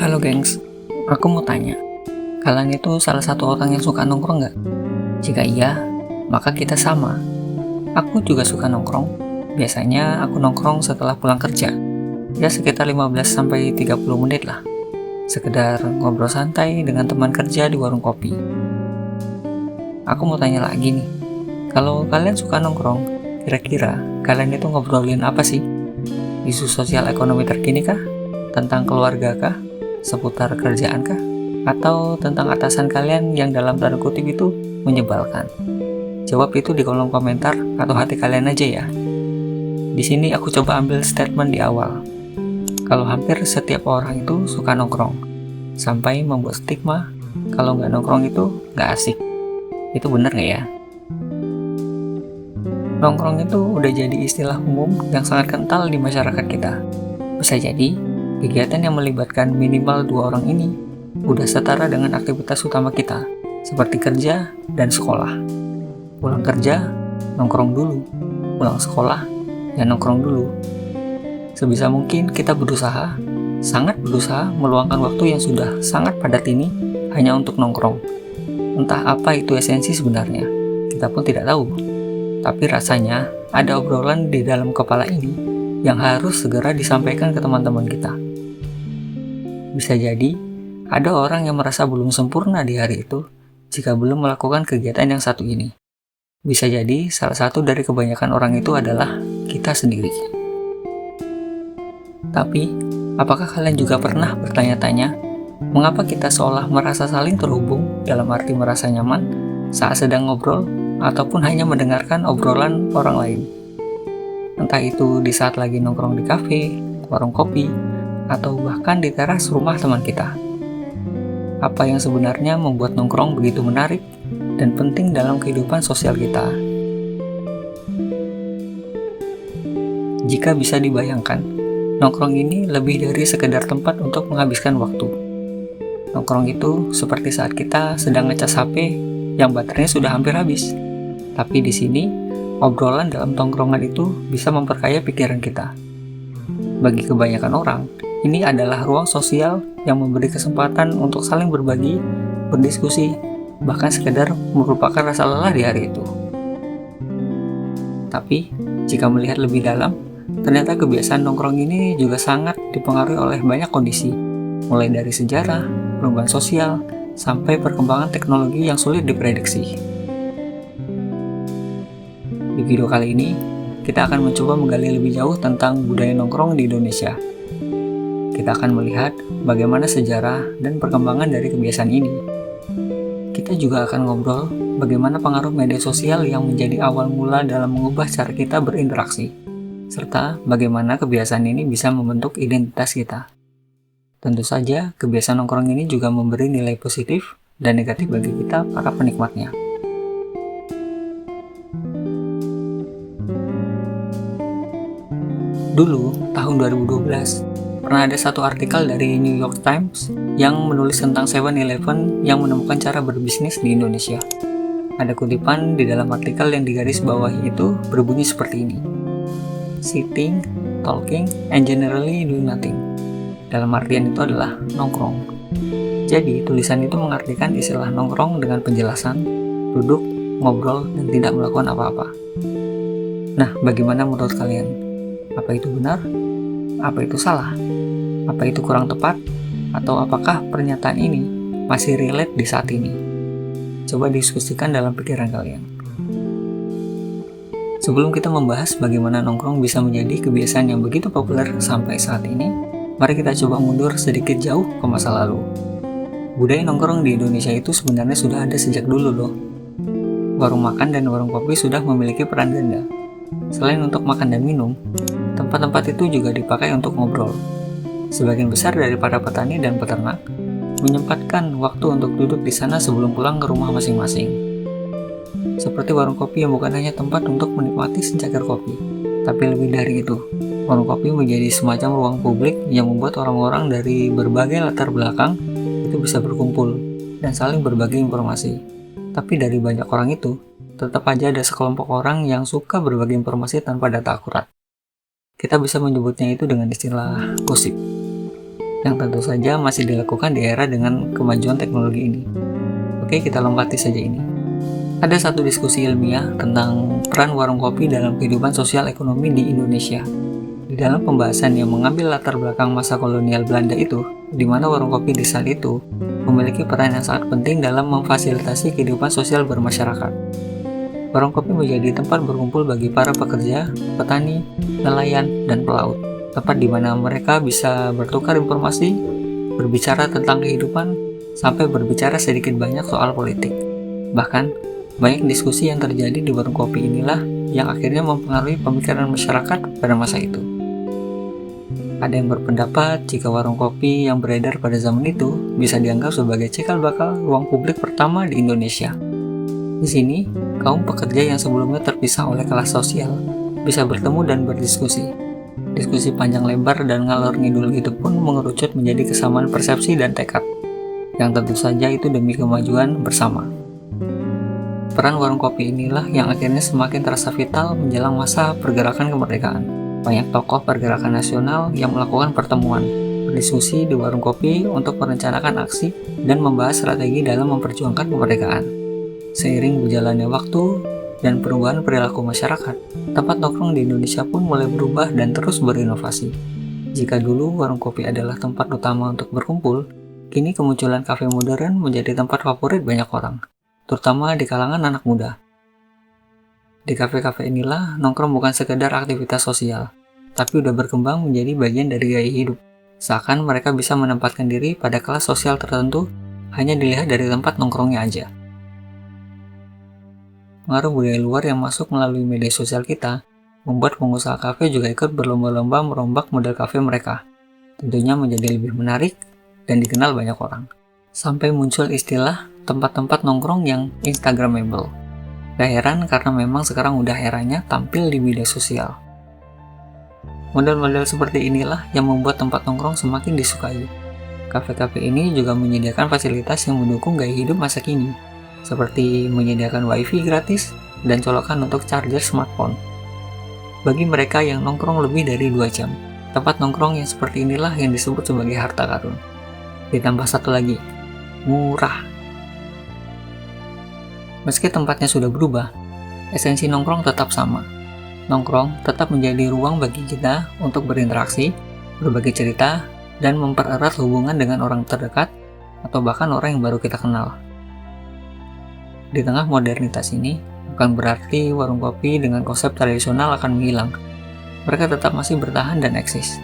Halo gengs, aku mau tanya, kalian itu salah satu orang yang suka nongkrong nggak? Jika iya, maka kita sama. Aku juga suka nongkrong. Biasanya aku nongkrong setelah pulang kerja. Ya sekitar 15-30 menit lah. Sekedar ngobrol santai dengan teman kerja di warung kopi. Aku mau tanya lagi nih, kalau kalian suka nongkrong, kira-kira kalian itu ngobrolin apa sih? Isu sosial ekonomi terkini kah? Tentang keluarga kah? Seputar kerjaan kah? Atau tentang atasan kalian yang dalam tanda kutip itu menyebalkan? Jawab itu di kolom komentar atau hati kalian aja ya. Di sini aku coba ambil statement di awal. Kalau hampir setiap orang itu suka nongkrong, sampai membuat stigma kalau nggak nongkrong itu nggak asik. Itu bener nggak ya? Nongkrong itu udah jadi istilah umum yang sangat kental di masyarakat kita. Bisa jadi, kegiatan yang melibatkan minimal 2 orang ini udah setara dengan aktivitas utama kita, seperti kerja dan sekolah. Pulang kerja, nongkrong dulu. Pulang sekolah, ya nongkrong dulu. Sebisa mungkin kita sangat berusaha meluangkan waktu yang sudah sangat padat ini hanya untuk nongkrong. Entah apa itu esensi sebenarnya, kita pun tidak tahu. Tapi rasanya ada obrolan di dalam kepala ini yang harus segera disampaikan ke teman-teman kita. Bisa jadi, ada orang yang merasa belum sempurna di hari itu jika belum melakukan kegiatan yang satu ini. Bisa jadi salah satu dari kebanyakan orang itu adalah kita sendiri. Tapi, apakah kalian juga pernah bertanya-tanya, mengapa kita seolah merasa saling terhubung dalam arti merasa nyaman saat sedang ngobrol ataupun hanya mendengarkan obrolan orang lain? Entah itu di saat lagi nongkrong di kafe, warung kopi, atau bahkan di teras rumah teman kita. Apa yang sebenarnya membuat nongkrong begitu menarik dan penting dalam kehidupan sosial kita? Jika bisa dibayangkan, nongkrong ini lebih dari sekedar tempat untuk menghabiskan waktu. Nongkrong itu seperti saat kita sedang ngecas HP yang baterainya sudah hampir habis. Tapi di sini, obrolan dalam tongkrongan itu bisa memperkaya pikiran kita. Bagi kebanyakan orang, ini adalah ruang sosial yang memberi kesempatan untuk saling berbagi, berdiskusi, bahkan sekedar merupakan rasa lelah di hari itu. Tapi, jika melihat lebih dalam, ternyata kebiasaan nongkrong ini juga sangat dipengaruhi oleh banyak kondisi, mulai dari sejarah, perubahan sosial, sampai perkembangan teknologi yang sulit diprediksi. Di video kali ini, kita akan mencoba menggali lebih jauh tentang budaya nongkrong di Indonesia. Kita akan melihat bagaimana sejarah dan perkembangan dari kebiasaan ini. Kita juga akan ngobrol bagaimana pengaruh media sosial yang menjadi awal mula dalam mengubah cara kita berinteraksi, serta bagaimana kebiasaan ini bisa membentuk identitas kita. Tentu saja, kebiasaan nongkrong ini juga memberi nilai positif dan negatif bagi kita para penikmatnya. Dulu, tahun 2012, pernah ada satu artikel dari New York Times yang menulis tentang 7-Eleven yang menemukan cara berbisnis di Indonesia. Ada kutipan di dalam artikel yang digaris bawahi itu berbunyi seperti ini. Sitting, talking, and generally doing nothing. Dalam artian itu adalah nongkrong. Jadi, tulisan itu mengartikan istilah nongkrong dengan penjelasan, duduk, ngobrol, dan tidak melakukan apa-apa. Nah, bagaimana menurut kalian? Apa itu benar? Apa itu salah? Apa itu kurang tepat? Atau apakah pernyataan ini masih relate di saat ini? Coba diskusikan dalam pikiran kalian. Sebelum kita membahas bagaimana nongkrong bisa menjadi kebiasaan yang begitu populer sampai saat ini, mari kita coba mundur sedikit jauh ke masa lalu. Budaya nongkrong di Indonesia itu sebenarnya sudah ada sejak dulu loh. Warung makan dan warung kopi sudah memiliki peran ganda. Selain untuk makan dan minum, tempat-tempat itu juga dipakai untuk ngobrol. Sebagian besar dari para petani dan peternak menyempatkan waktu untuk duduk di sana sebelum pulang ke rumah masing-masing. Seperti warung kopi yang bukan hanya tempat untuk menikmati secangkir kopi, tapi lebih dari itu, warung kopi menjadi semacam ruang publik yang membuat orang-orang dari berbagai latar belakang itu bisa berkumpul dan saling berbagi informasi. Tapi dari banyak orang itu, tetap aja ada sekelompok orang yang suka berbagi informasi tanpa data akurat. Kita bisa menyebutnya itu dengan istilah gosip. yang tentu saja masih dilakukan di era dengan kemajuan teknologi ini. Oke, kita lompati saja ini. Ada satu diskusi ilmiah tentang peran warung kopi dalam kehidupan sosial ekonomi di Indonesia. Di dalam pembahasan yang mengambil latar belakang masa kolonial Belanda itu, di mana warung kopi di saat itu memiliki peran yang sangat penting dalam memfasilitasi kehidupan sosial bermasyarakat. Warung kopi menjadi tempat berkumpul bagi para pekerja, petani, nelayan, dan pelaut. Tempat di mana mereka bisa bertukar informasi, berbicara tentang kehidupan, sampai berbicara sedikit banyak soal politik. Bahkan, banyak diskusi yang terjadi di warung kopi inilah yang akhirnya mempengaruhi pemikiran masyarakat pada masa itu. Ada yang berpendapat jika warung kopi yang beredar pada zaman itu bisa dianggap sebagai cikal bakal ruang publik pertama di Indonesia. Di sini, kaum pekerja yang sebelumnya terpisah oleh kelas sosial bisa bertemu dan berdiskusi. Diskusi panjang lebar dan ngalor ngidul itu pun mengerucut menjadi kesamaan persepsi dan tekad, yang tentu saja itu demi kemajuan bersama. Peran warung kopi inilah yang akhirnya semakin terasa vital menjelang masa pergerakan kemerdekaan. Banyak tokoh pergerakan nasional yang melakukan pertemuan, berdiskusi di warung kopi untuk merencanakan aksi dan membahas strategi dalam memperjuangkan kemerdekaan. Seiring berjalannya waktu dan perubahan perilaku masyarakat, tempat nongkrong di Indonesia pun mulai berubah dan terus berinovasi. Jika dulu warung kopi adalah tempat utama untuk berkumpul, kini kemunculan kafe modern menjadi tempat favorit banyak orang, terutama di kalangan anak muda. Di kafe-kafe inilah nongkrong bukan sekedar aktivitas sosial, tapi udah berkembang menjadi bagian dari gaya hidup. Seakan mereka bisa menempatkan diri pada kelas sosial tertentu hanya dilihat dari tempat nongkrongnya aja. Pengaruh budaya luar yang masuk melalui media sosial kita membuat pengusaha kafe juga ikut berlomba-lomba merombak model kafe mereka. Tentunya menjadi lebih menarik dan dikenal banyak orang. Sampai muncul istilah tempat-tempat nongkrong yang Instagramable. Gak heran karena memang sekarang udah eranya tampil di media sosial. Model-model seperti inilah yang membuat tempat nongkrong semakin disukai. Kafe-kafe ini juga menyediakan fasilitas yang mendukung gaya hidup masa kini, seperti menyediakan wifi gratis dan colokan untuk charger smartphone. Bagi mereka yang nongkrong lebih dari 2 jam, tempat nongkrong yang seperti inilah yang disebut sebagai harta karun. Ditambah satu lagi, murah. Meski tempatnya sudah berubah, esensi nongkrong tetap sama. Nongkrong tetap menjadi ruang bagi kita untuk berinteraksi, berbagi cerita, dan mempererat hubungan dengan orang terdekat atau bahkan orang yang baru kita kenal. Di tengah modernitas ini, bukan berarti warung kopi dengan konsep tradisional akan menghilang. Mereka tetap masih bertahan dan eksis.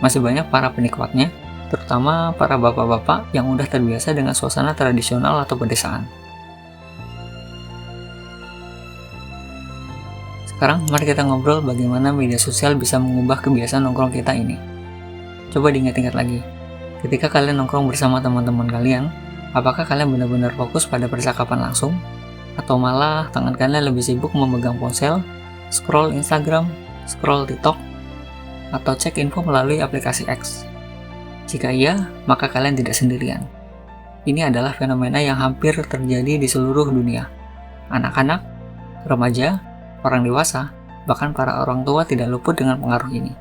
Masih banyak para penikmatnya, terutama para bapak-bapak yang udah terbiasa dengan suasana tradisional atau pedesaan. Sekarang mari kita ngobrol bagaimana media sosial bisa mengubah kebiasaan nongkrong kita ini. Coba diingat-ingat lagi, ketika kalian nongkrong bersama teman-teman kalian, apakah kalian benar-benar fokus pada percakapan langsung? Atau malah tangan kalian lebih sibuk memegang ponsel, scroll Instagram, scroll TikTok, atau cek info melalui aplikasi X? Jika iya, maka kalian tidak sendirian. Ini adalah fenomena yang hampir terjadi di seluruh dunia. Anak-anak, remaja, orang dewasa, bahkan para orang tua tidak luput dengan pengaruh ini.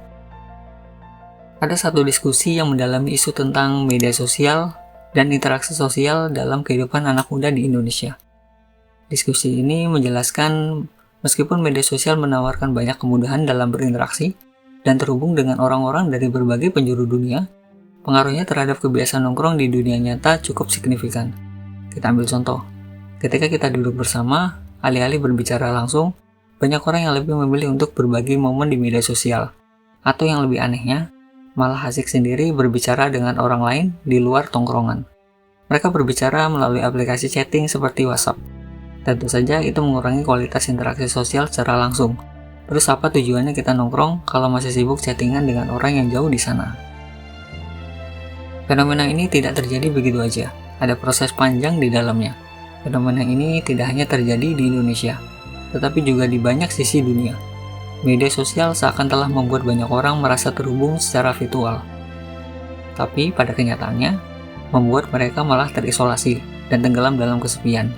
Ada satu diskusi yang mendalami isu tentang media sosial dan interaksi sosial dalam kehidupan anak muda di Indonesia. Diskusi ini menjelaskan meskipun media sosial menawarkan banyak kemudahan dalam berinteraksi dan terhubung dengan orang-orang dari berbagai penjuru dunia, pengaruhnya terhadap kebiasaan nongkrong di dunia nyata cukup signifikan. Kita ambil contoh, ketika kita duduk bersama, alih-alih berbicara langsung, banyak orang yang lebih memilih untuk berbagi momen di media sosial, atau yang lebih anehnya, malah asik sendiri berbicara dengan orang lain di luar tongkrongan. Mereka berbicara melalui aplikasi chatting seperti WhatsApp. Tentu saja itu mengurangi kualitas interaksi sosial secara langsung. Terus apa tujuannya kita nongkrong kalau masih sibuk chattingan dengan orang yang jauh di sana? Fenomena ini tidak terjadi begitu aja, ada proses panjang di dalamnya. Fenomena ini tidak hanya terjadi di Indonesia, tetapi juga di banyak sisi dunia. Media sosial seakan telah membuat banyak orang merasa terhubung secara virtual. Tapi pada kenyataannya, membuat mereka malah terisolasi dan tenggelam dalam kesepian.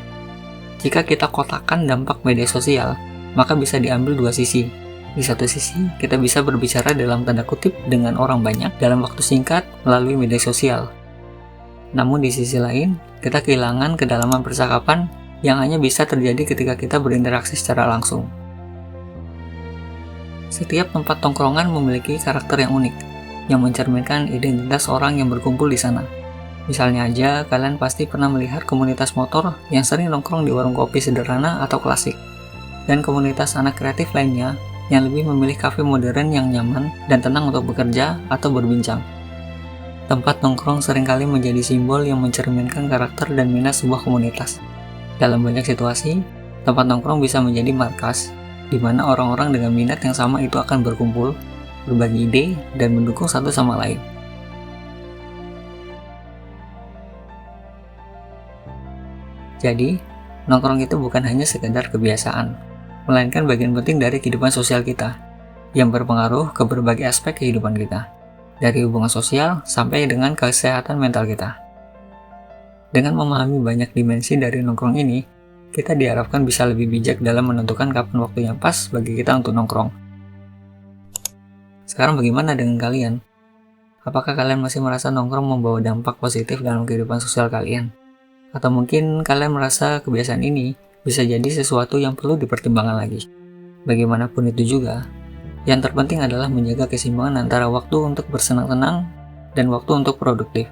Jika kita kotakkan dampak media sosial, maka bisa diambil dua sisi, Di satu sisi, kita bisa berbicara dalam tanda kutip dengan orang banyak dalam waktu singkat melalui media sosial. Namun di sisi lain, kita kehilangan kedalaman percakapan yang hanya bisa terjadi ketika kita berinteraksi secara langsung. Setiap tempat tongkrongan memiliki karakter yang unik, yang mencerminkan identitas orang yang berkumpul di sana. Misalnya aja, kalian pasti pernah melihat komunitas motor yang sering nongkrong di warung kopi sederhana atau klasik, dan komunitas anak kreatif lainnya yang lebih memilih kafe modern yang nyaman dan tenang untuk bekerja atau berbincang. Tempat nongkrong seringkali menjadi simbol yang mencerminkan karakter dan minat sebuah komunitas. Dalam banyak situasi, tempat nongkrong bisa menjadi markas, di mana orang-orang dengan minat yang sama itu akan berkumpul, berbagi ide, dan mendukung satu sama lain. Jadi, nongkrong itu bukan hanya sekedar kebiasaan, melainkan bagian penting dari kehidupan sosial kita, yang berpengaruh ke berbagai aspek kehidupan kita, dari hubungan sosial sampai dengan kesehatan mental kita. Dengan memahami banyak dimensi dari nongkrong ini, kita diharapkan bisa lebih bijak dalam menentukan kapan waktu yang pas bagi kita untuk nongkrong. Sekarang bagaimana dengan kalian? Apakah kalian masih merasa nongkrong membawa dampak positif dalam kehidupan sosial kalian? Atau mungkin kalian merasa kebiasaan ini bisa jadi sesuatu yang perlu dipertimbangkan lagi. Bagaimanapun itu juga, yang terpenting adalah menjaga keseimbangan antara waktu untuk bersenang-senang dan waktu untuk produktif.